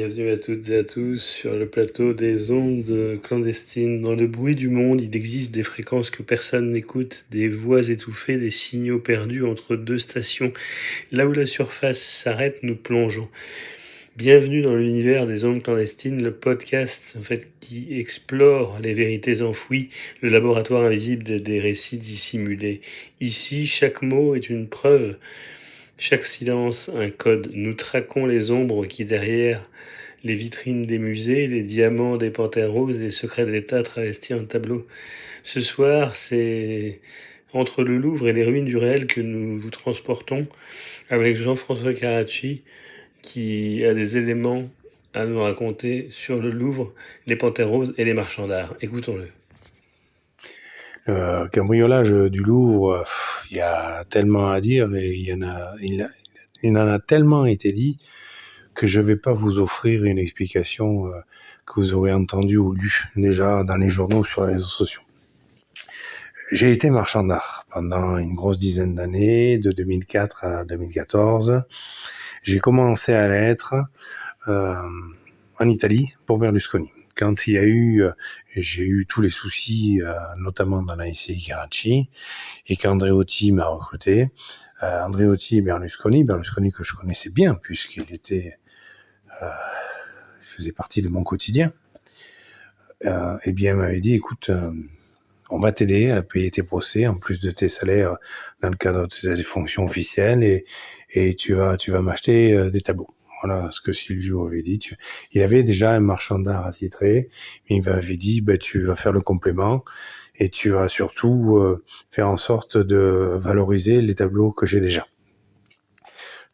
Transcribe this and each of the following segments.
Bienvenue à toutes et à tous sur le plateau des ondes clandestines. Dans le bruit du monde, il existe des fréquences que personne n'écoute, des voix étouffées, des signaux perdus entre deux stations. Là où la surface s'arrête, nous plongeons. Bienvenue dans l'univers des ondes clandestines, le podcast qui explore les vérités enfouies, le laboratoire invisible des récits dissimulés. Ici, chaque mot est une preuve. Chaque silence, un code. Nous traquons les ombres qui, derrière les vitrines des musées, les diamants des panthères roses, les secrets de l'État travestis en tableau. Ce soir, c'est entre le Louvre et les ruines du réel que nous vous transportons avec Jean-François Carracci, qui a des éléments à nous raconter sur le Louvre, les panthères roses et les marchands d'art. Écoutons-le. Cambriolage du Louvre, il y a tellement à dire et il en a tellement été dit que je vais pas vous offrir une explication que vous aurez entendue ou lue déjà dans les journaux ou sur les réseaux sociaux. J'ai été marchand d'art pendant une grosse dizaine d'années, de 2004 à 2014. J'ai commencé à l'être en Italie pour Berlusconi. Quand j'ai eu tous les soucis, notamment dans la SCI Carracci, et qu'Andreotti m'a recruté, Andreotti et Berlusconi que je connaissais bien puisqu'il faisait partie de mon quotidien, eh bien, m'avait dit, écoute, on va t'aider à payer tes procès en plus de tes salaires dans le cadre de tes fonctions officielles et tu vas m'acheter des tableaux. Voilà ce que Silvio avait dit. Il avait déjà un marchand d'art attitré, mais il m'avait dit, tu vas faire le complément et tu vas surtout faire en sorte de valoriser les tableaux que j'ai déjà.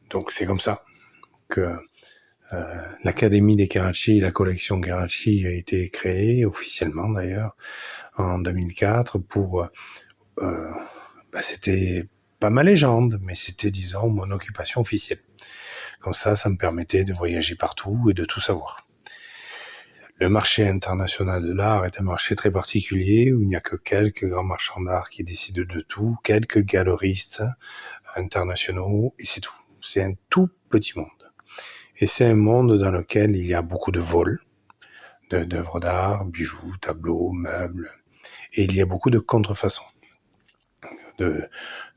Donc c'est comme ça que l'Académie des Carracci, la collection Carracci a été créée, officiellement d'ailleurs, en 2004 pour... c'était pas ma légende, mais c'était, disons, mon occupation officielle. Comme ça me permettait de voyager partout et de tout savoir. Le marché international de l'art est un marché très particulier où il n'y a que quelques grands marchands d'art qui décident de tout, quelques galeristes internationaux, et c'est tout. C'est un tout petit monde. Et c'est un monde dans lequel il y a beaucoup de vols d'œuvres d'art, bijoux, tableaux, meubles, et il y a beaucoup de contrefaçons.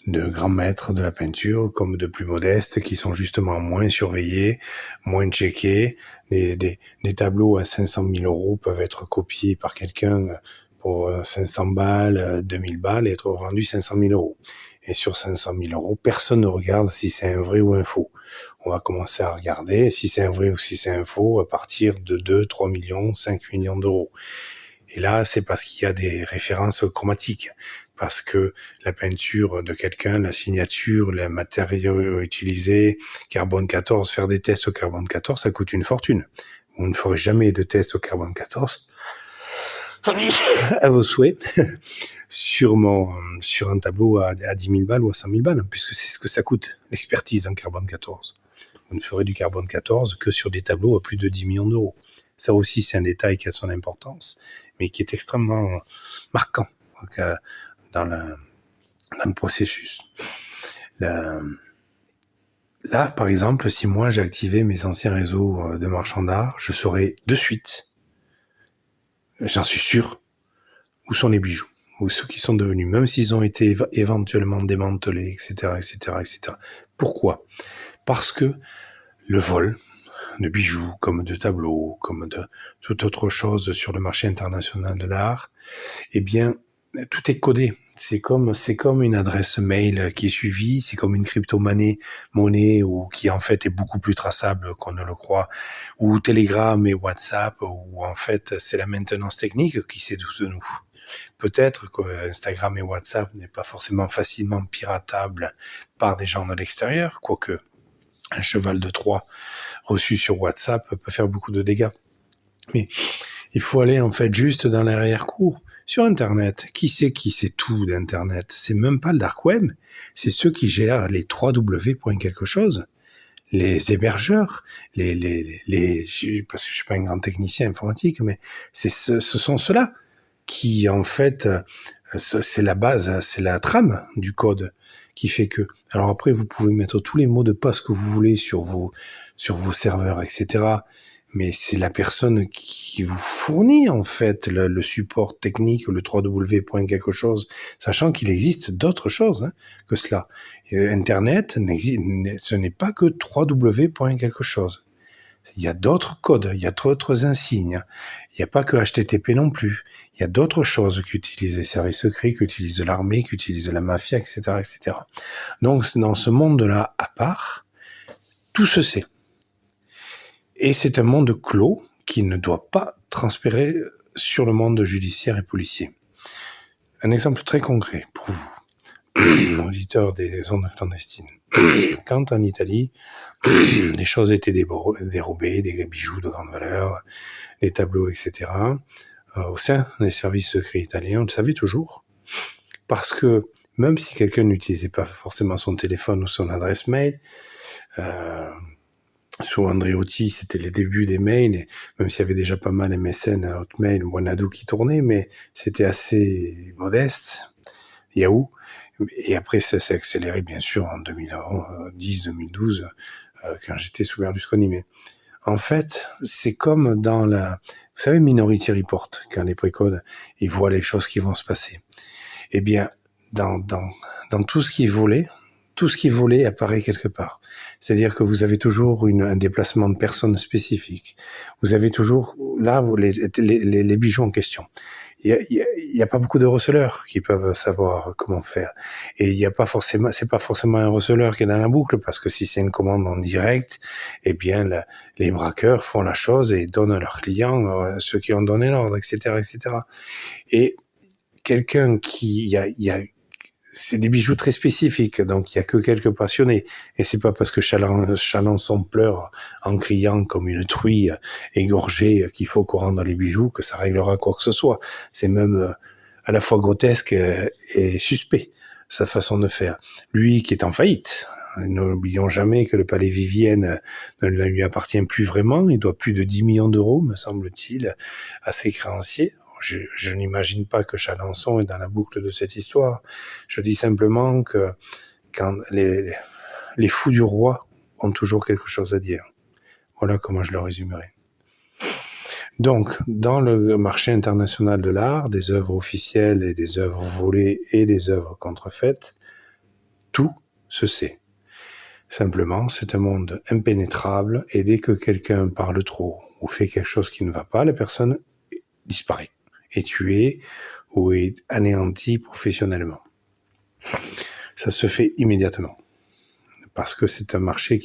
De grands maîtres de la peinture comme de plus modestes qui sont justement moins surveillés, moins checkés. Des tableaux à 500 000 euros peuvent être copiés par quelqu'un pour 500 balles, 2000 balles et être vendus 500 000 euros. Et sur 500 000 euros, personne ne regarde si c'est un vrai ou un faux. On va commencer à regarder si c'est un vrai ou si c'est un faux à partir de 2, 3 millions, 5 millions d'euros. Et là, c'est parce qu'il y a des références chromatiques, parce que la peinture de quelqu'un, la signature, les matériaux utilisés, carbone 14, faire des tests au carbone 14, ça coûte une fortune. Vous ne ferez jamais de tests au carbone 14, à vos souhaits, sur un tableau à 10 000 balles ou à 100 000 balles, puisque c'est ce que ça coûte, l'expertise en carbone 14. Vous ne ferez du carbone 14 que sur des tableaux à plus de 10 millions d'euros. Ça aussi, c'est un détail qui a son importance, mais qui est extrêmement marquant dans le processus. Là, par exemple, si moi j'ai activé mes anciens réseaux de marchands d'art, je saurais de suite, j'en suis sûr, où sont les bijoux, ou ceux qui sont devenus, même s'ils ont été éventuellement démantelés, etc., etc., etc. Pourquoi ? Parce que le vol de bijoux, comme de tableaux, comme de toute autre chose sur le marché international de l'art, eh bien, tout est codé. C'est comme une adresse mail qui est suivie, c'est comme une monnaie ou qui en fait est beaucoup plus traçable qu'on ne le croit, ou Telegram et WhatsApp, où en fait c'est la maintenance technique qui sait tout de nous. Peut-être que Instagram et WhatsApp n'est pas forcément facilement piratable par des gens de l'extérieur, quoique un cheval de Troie reçu sur WhatsApp peut faire beaucoup de dégâts. Mais il faut aller en fait juste dans l'arrière-cour. Sur Internet, qui sait tout d'Internet ? C'est même pas le dark web, c'est ceux qui gèrent les 3W point quelque chose, les hébergeurs, parce que je suis pas un grand technicien informatique, mais ce sont ceux-là qui en fait, c'est la base, c'est la trame du code qui fait que. Alors après, vous pouvez mettre tous les mots de passe que vous voulez sur vos serveurs, etc. mais c'est la personne qui vous fournit en fait le support technique, le 3W point quelque chose, sachant qu'il existe d'autres choses que cela. Internet, ce n'est pas que 3W point quelque chose. Il y a d'autres codes, il y a d'autres insignes. Il n'y a pas que HTTP non plus. Il y a d'autres choses qu'utilisent les services secrets, qu'utilise l'armée, qu'utilise la mafia, etc., etc. Donc, dans ce monde-là à part, tout se sait. Et c'est un monde clos qui ne doit pas transpérer sur le monde judiciaire et policier. Un exemple très concret pour vous, auditeur des ondes clandestines. Quand en Italie, les choses étaient dérobées, des bijoux de grande valeur, des tableaux, etc., au sein des services secrets italiens, on le savait toujours, parce que même si quelqu'un n'utilisait pas forcément son téléphone ou son adresse mail, sous Andreotti, c'était les débuts des mails, et même s'il y avait déjà pas mal MSN, Hotmail, Wanadu qui tournaient, mais c'était assez modeste, Yahoo. Et après, ça s'est accéléré, bien sûr, en 2010-2012, quand j'étais sous Berlusconi. Mais en fait, c'est comme dans vous savez, Minority Report, quand les précodes, ils voient les choses qui vont se passer. Eh bien, dans tout ce qui est volé, tout ce qui est volé apparaît quelque part. C'est-à-dire que vous avez toujours un déplacement de personnes spécifiques. Vous avez toujours, là, les bijoux en question. Il y a pas beaucoup de receleurs qui peuvent savoir comment faire. Et c'est pas forcément un receleur qui est dans la boucle, parce que si c'est une commande en direct, eh bien, les braqueurs font la chose et donnent à leurs clients, ceux qui ont donné l'ordre, etc., etc. Et quelqu'un c'est des bijoux très spécifiques, donc il y a que quelques passionnés. Et c'est pas parce que Chalençon pleure en criant comme une truie égorgée qu'il faut qu'on rende les bijoux que ça réglera quoi que ce soit. C'est même à la fois grotesque et suspect, sa façon de faire. Lui qui est en faillite. N'oublions jamais que le palais Vivienne ne lui appartient plus vraiment. Il doit plus de 10 millions d'euros, me semble-t-il, à ses créanciers. Je n'imagine pas que Chalençon est dans la boucle de cette histoire. Je dis simplement que quand les fous du roi ont toujours quelque chose à dire. Voilà comment je le résumerai. Donc, dans le marché international de l'art, des œuvres officielles et des œuvres volées et des œuvres contrefaites, tout se sait. Simplement, c'est un monde impénétrable et dès que quelqu'un parle trop ou fait quelque chose qui ne va pas, la personne disparaît, est tué ou est anéanti professionnellement. Ça se fait immédiatement. Parce que c'est un marché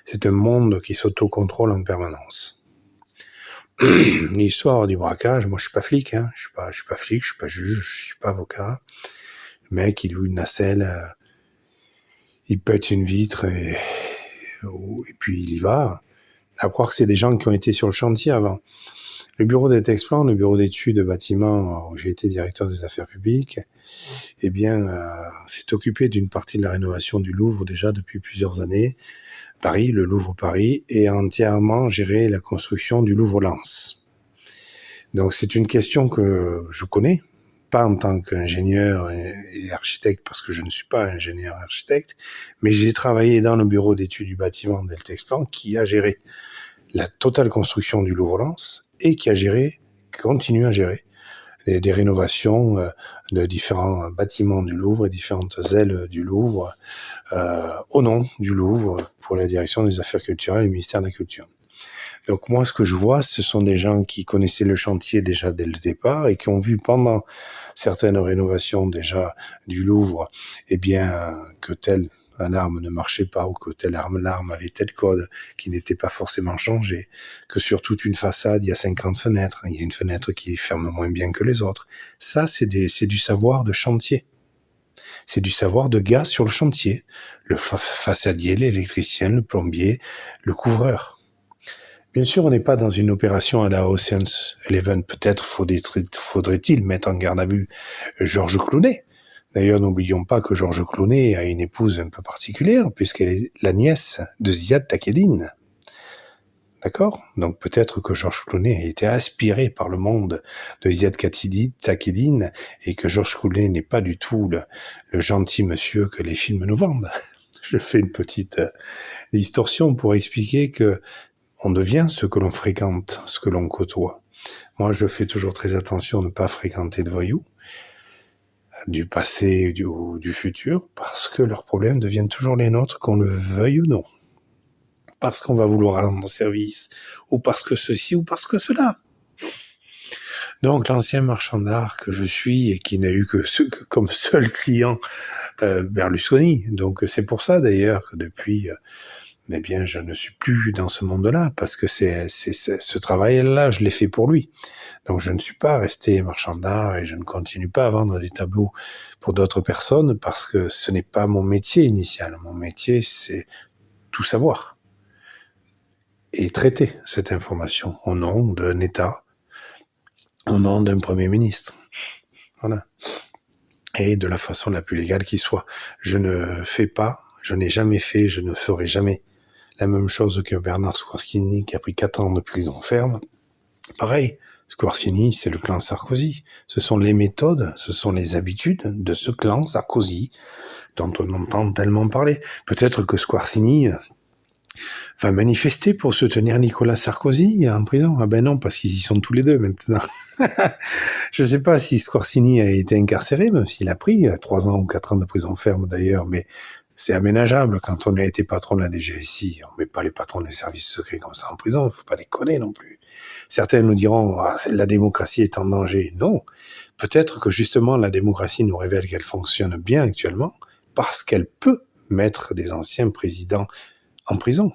c'est un monde qui s'autocontrôle en permanence. L'histoire du braquage, moi je suis pas flic, je suis pas flic, je suis pas juge, je suis pas avocat. Le mec, il loue une nacelle, il pète une vitre et puis il y va. À croire que c'est des gens qui ont été sur le chantier avant. Le bureau des Texplans, le bureau d'études de bâtiments où j'ai été directeur des affaires publiques, eh bien, s'est occupé d'une partie de la rénovation du Louvre déjà depuis plusieurs années. Paris, le Louvre Paris, et entièrement géré la construction du Louvre-Lens. Donc c'est une question que je connais, pas en tant qu'ingénieur et architecte, parce que je ne suis pas ingénieur et architecte, mais j'ai travaillé dans le bureau d'études du bâtiment del Texplan qui a géré la totale construction du Louvre-Lens et qui continue à gérer des rénovations de différents bâtiments du Louvre et différentes ailes du Louvre au nom du Louvre pour la direction des affaires culturelles et le ministère de la Culture. Donc moi, ce que je vois, ce sont des gens qui connaissaient le chantier déjà dès le départ et qui ont vu pendant certaines rénovations déjà du Louvre, eh bien, que telle alarme ne marchait pas ou que telle alarme avait tel code qui n'était pas forcément changé, que sur toute une façade, il y a 50 fenêtres, il y a une fenêtre qui ferme moins bien que les autres. Ça, c'est du savoir de chantier. C'est du savoir de gars sur le chantier. Le façadier, l'électricien, le plombier, le couvreur. Bien sûr, on n'est pas dans une opération à la Ocean's 11. Peut-être faudrait-il mettre en garde à vue Georges Clooney. D'ailleurs, n'oublions pas que Georges Clooney a une épouse un peu particulière, puisqu'elle est la nièce de Ziad Takieddine. D'accord ? Donc peut-être que Georges Clooney a été aspiré par le monde de Ziad Takieddine et que Georges Clooney n'est pas du tout le gentil monsieur que les films nous vendent. Je fais une petite distorsion pour expliquer que On devient ce que l'on fréquente, ce que l'on côtoie. Moi, je fais toujours très attention de ne pas fréquenter de voyous, du passé ou du futur, parce que leurs problèmes deviennent toujours les nôtres, qu'on le veuille ou non. Parce qu'on va vouloir rendre service, ou parce que ceci, ou parce que cela. Donc, l'ancien marchand d'art que je suis, et qui n'a eu que comme seul client Berlusconi. Donc, c'est pour ça, d'ailleurs, que depuis... eh bien, je ne suis plus dans ce monde-là, parce que ce travail-là, je l'ai fait pour lui. Donc, je ne suis pas resté marchand d'art et je ne continue pas à vendre des tableaux pour d'autres personnes, parce que ce n'est pas mon métier initial. Mon métier, c'est tout savoir et traiter cette information au nom d'un État, au nom d'un Premier ministre. Voilà. Et de la façon la plus légale qui soit. Je ne fais pas, je n'ai jamais fait, je ne ferai jamais la même chose que Bernard Squarcini, qui a pris 4 ans de prison ferme. Pareil, Squarcini, c'est le clan Sarkozy. Ce sont les méthodes, ce sont les habitudes de ce clan Sarkozy dont on entend tellement parler. Peut-être que Squarcini va manifester pour soutenir Nicolas Sarkozy en prison. Ah ben non, parce qu'ils y sont tous les deux maintenant. Je ne sais pas si Squarcini a été incarcéré, même s'il a pris 3 ans ou 4 ans de prison ferme d'ailleurs, mais c'est aménageable. Quand on a été patron de la DGSI, on ne met pas les patrons des services secrets comme ça en prison, il ne faut pas déconner non plus. Certains nous diront « la démocratie est en danger ». Non, peut-être que justement la démocratie nous révèle qu'elle fonctionne bien actuellement parce qu'elle peut mettre des anciens présidents en prison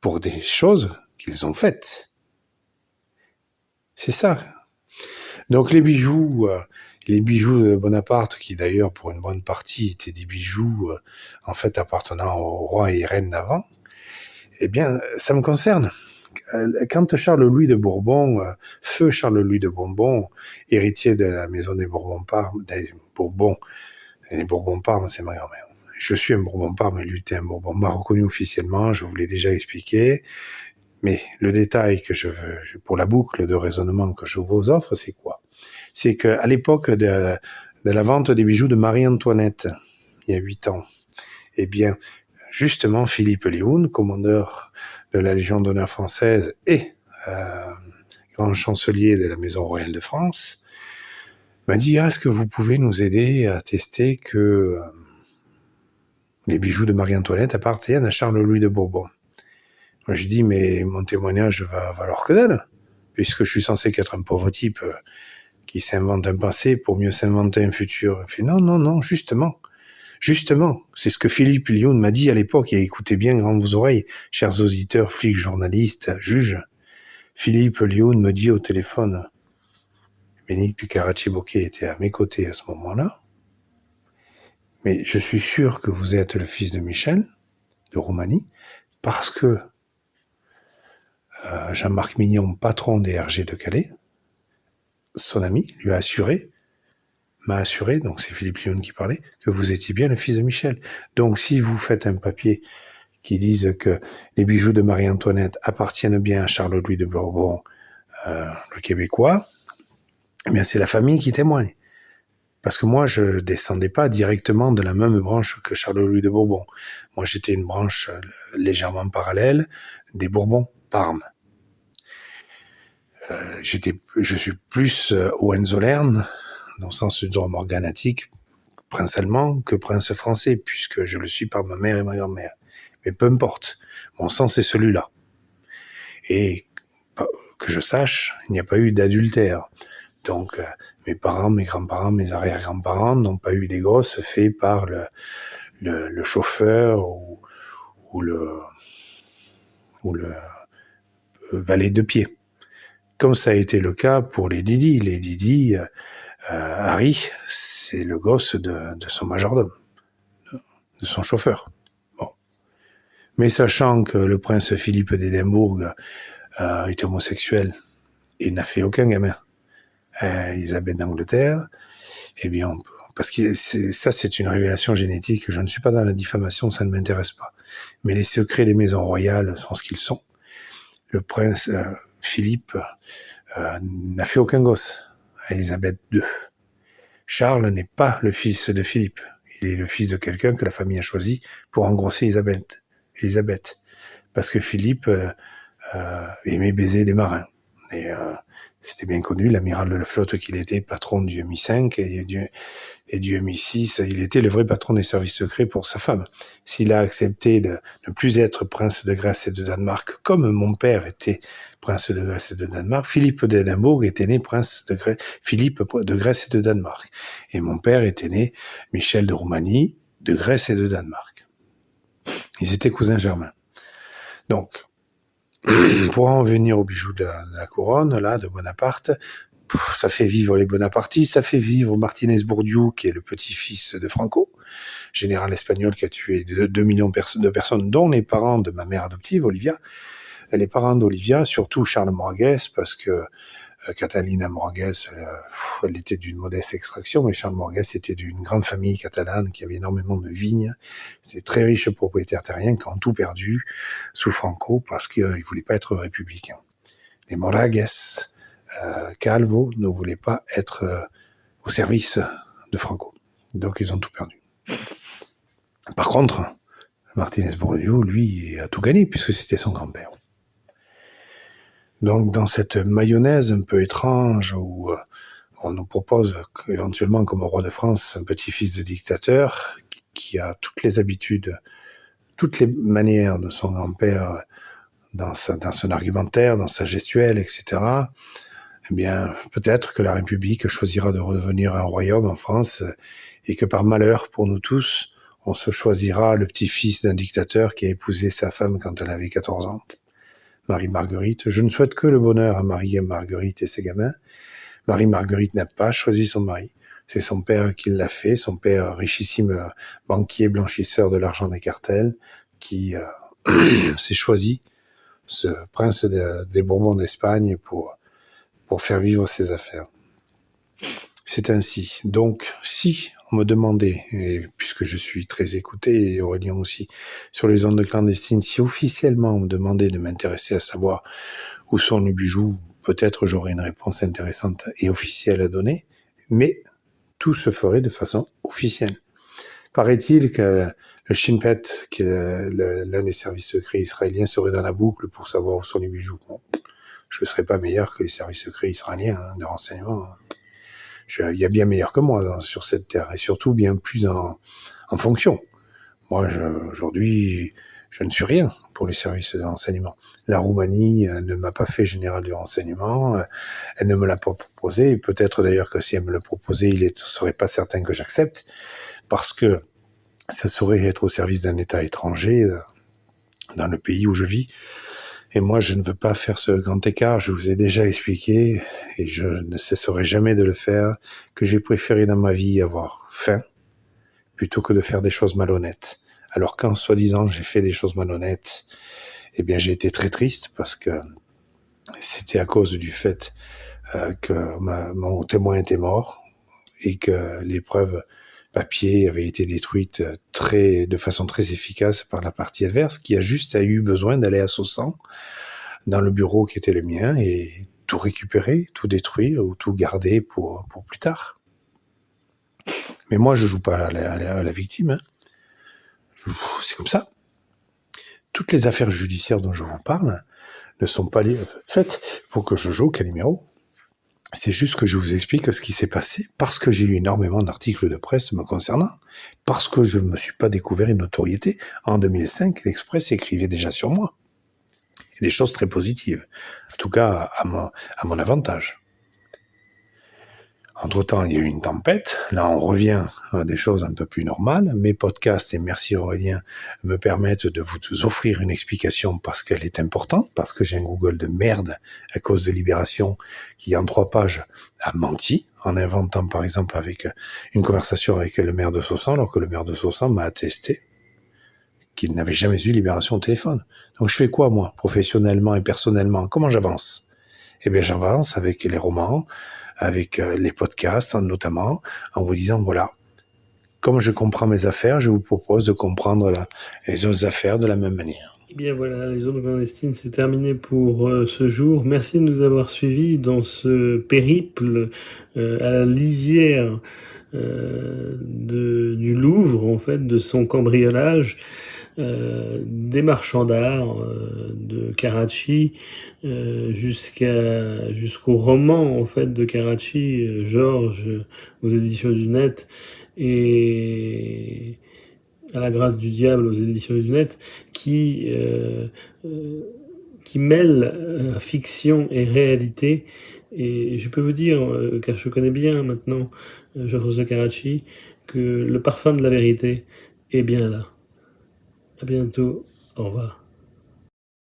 pour des choses qu'ils ont faites. C'est ça. Donc les bijoux de Bonaparte, qui d'ailleurs pour une bonne partie étaient des bijoux en fait appartenant aux rois et reines d'avant, eh bien ça me concerne. Quand Charles-Louis de Bourbon, feu Charles-Louis de Bourbon, héritier de la maison des Bourbons-Parme, des Bourbons-Parme, c'est ma grand-mère. Je suis un Bourbon-Parme, lui était un Bourbon, m'a reconnu officiellement, je vous l'ai déjà expliqué. Mais le détail que je veux, pour la boucle de raisonnement que je vous offre, c'est quoi? C'est qu'à l'époque de la vente des bijoux de Marie-Antoinette, il y a 8 ans, eh bien, justement, Philippe Léon, commandeur de la Légion d'honneur française et grand chancelier de la Maison royale de France, m'a dit « Est-ce que vous pouvez nous aider à tester que les bijoux de Marie-Antoinette appartiennent à Charles-Louis de Bourbon ?» Moi, je dis « Mais mon témoignage va valoir que dalle, puisque je suis censé qu'être un pauvre type qui s'invente un passé pour mieux s'inventer un futur. » Il fait « Non, justement, c'est ce que Philippe Léon m'a dit à l'époque, et écoutez bien grand vos oreilles, chers auditeurs, flics, journalistes, juges. Philippe Léon me dit au téléphone, Bénédicte Carracci-Bocquet était à mes côtés à ce moment-là, mais je suis sûr que vous êtes le fils de Michel, de Roumanie, parce que Jean-Marc Mignon, patron des RG de Calais, son ami, m'a assuré, donc c'est Philippe Léon qui parlait, que vous étiez bien le fils de Michel. Donc si vous faites un papier qui dise que les bijoux de Marie-Antoinette appartiennent bien à Charles-Louis de Bourbon, le Québécois, eh bien c'est la famille qui témoigne. Parce que moi, je descendais pas directement de la même branche que Charles-Louis de Bourbon. Moi, j'étais une branche légèrement parallèle des Bourbons-Parme. Je suis plus Hohenzollern, dans le sens du droit morganatique, prince allemand que prince français, puisque je le suis par ma mère et ma grand-mère. Mais peu importe, mon sens est celui-là. Et que je sache, il n'y a pas eu d'adultère. Donc, mes parents, mes grands-parents, mes arrière-grands-parents n'ont pas eu des gosses faits par le chauffeur ou le valet de pied. Comme ça a été le cas pour les Didi. Les Didi, Harry, c'est le gosse de son majordome, de son chauffeur. Bon. Mais sachant que le prince Philippe d'Édimbourg est homosexuel et n'a fait aucun gamin, Elisabeth d'Angleterre, eh bien, parce que c'est une révélation génétique. Je ne suis pas dans la diffamation, ça ne m'intéresse pas. Mais les secrets des maisons royales sont ce qu'ils sont. Le prince Philippe n'a fait aucun gosse à Elisabeth II. Charles n'est pas le fils de Philippe. Il est le fils de quelqu'un que la famille a choisi pour engrosser Elisabeth. Parce que Philippe aimait baiser des marins. Et c'était bien connu, l'amiral de la flotte qu'il était, patron du MI5 et du MI6, il était le vrai patron des services secrets pour sa femme. S'il a accepté de ne plus être prince de Grèce et de Danemark, comme mon père était prince de Grèce et de Danemark, Philippe d'Édimbourg était né Philippe de Grèce et de Danemark. Et mon père était né Michel de Roumanie, de Grèce et de Danemark. Ils étaient cousins germains. Donc, pour en venir aux bijoux de la couronne, là, de Bonaparte, ça fait vivre les bonapartistes, ça fait vivre Martinez Bourdieu, qui est le petit-fils de Franco, général espagnol qui a tué 2 millions de personnes, dont les parents de ma mère adoptive, Olivia. Les parents d'Olivia, surtout Charles Moragues, parce que Catalina Moragues, elle était d'une modeste extraction, mais Charles Moragues était d'une grande famille catalane qui avait énormément de vignes. C'était très riches propriétaires terriens qui ont tout perdu sous Franco parce qu'ils ne voulaient pas être républicains. Les Moragues, Calvo ne voulaient pas être au service de Franco. Donc ils ont tout perdu. Par contre, Martinez Bourdieu, lui, a tout gagné puisque c'était son grand-père. Donc dans cette mayonnaise un peu étrange où on nous propose éventuellement comme roi de France un petit-fils de dictateur qui a toutes les habitudes, toutes les manières de son grand-père dans son argumentaire, dans sa gestuelle, etc., eh bien, peut-être que la République choisira de redevenir un royaume en France et que par malheur pour nous tous, on se choisira le petit-fils d'un dictateur qui a épousé sa femme quand elle avait 14 ans, Marie-Marguerite. Je ne souhaite que le bonheur à Marie-Marguerite et ses gamins. Marie-Marguerite n'a pas choisi son mari. C'est son père qui l'a fait, son père richissime banquier blanchisseur de l'argent des cartels qui s'est choisi ce prince des Bourbons d'Espagne pour faire vivre ses affaires. C'est ainsi. Donc, si on me demandait, et puisque je suis très écouté, et Aurélien aussi, sur les ondes clandestines, si officiellement on me demandait de m'intéresser à savoir où sont les bijoux, peut-être j'aurais une réponse intéressante et officielle à donner, mais tout se ferait de façon officielle. Paraît-il que le Shin Bet, qui est l'un des services secrets israéliens, serait dans la boucle pour savoir où sont les bijoux. Bon, je ne serais pas meilleur que les services secrets israéliens de renseignement. Il y a bien meilleur que moi sur cette terre, et surtout bien plus en fonction. Moi, aujourd'hui, je ne suis rien pour les services de renseignement. La Roumanie ne m'a pas fait général du renseignement, elle ne me l'a pas proposé, et peut-être d'ailleurs que si elle me le proposait, il ne serait pas certain que j'accepte, parce que ça serait être au service d'un État étranger dans le pays où je vis. Et moi, je ne veux pas faire ce grand écart, je vous ai déjà expliqué, et je ne cesserai jamais de le faire, que j'ai préféré dans ma vie avoir faim, plutôt que de faire des choses malhonnêtes. Alors quand, soi-disant, j'ai fait des choses malhonnêtes, eh bien, j'ai été très triste, parce que c'était à cause du fait que mon témoin était mort, et que les preuves papier avait été détruite de façon très efficace par la partie adverse, qui a juste eu besoin d'aller à Soissons, dans le bureau qui était le mien, et tout récupérer, tout détruire, ou tout garder pour plus tard. Mais moi, je joue pas à la victime. Hein. C'est comme ça. Toutes les affaires judiciaires dont je vous parle ne sont pas faites pour que je joue au Calimero. C'est juste que je vous explique ce qui s'est passé, parce que j'ai eu énormément d'articles de presse me concernant, parce que je ne me suis pas découvert une notoriété. En 2005, l'Express écrivait déjà sur moi. Et des choses très positives. En tout cas, à mon avantage. Entre-temps, il y a eu une tempête. Là, on revient à des choses un peu plus normales. Mes podcasts, et merci Aurélien, me permettent de vous offrir une explication parce qu'elle est importante, parce que j'ai un Google de merde à cause de Libération qui, en 3 pages, a menti, en inventant, par exemple, avec une conversation avec le maire de Soissons, alors que le maire de Soissons m'a attesté qu'il n'avait jamais eu Libération au téléphone. Donc je fais quoi, moi, professionnellement et personnellement? Comment j'avance? Eh bien, j'avance avec les romans, avec les podcasts notamment, en vous disant, voilà, comme je comprends mes affaires, je vous propose de comprendre les autres affaires de la même manière. Eh bien voilà, les ondes clandestines, c'est terminé pour ce jour. Merci de nous avoir suivis dans ce périple à la lisière du Louvre, en fait, de son cambriolage, des marchands d'art, de Karachi jusqu'au roman en fait de Karachi, Georges, aux éditions du Net, et À la grâce du diable aux éditions du Net, qui mêle fiction et réalité. Et je peux vous dire, car je connais bien maintenant Georges Karachi, que le parfum de la vérité est bien là. À bientôt, au revoir.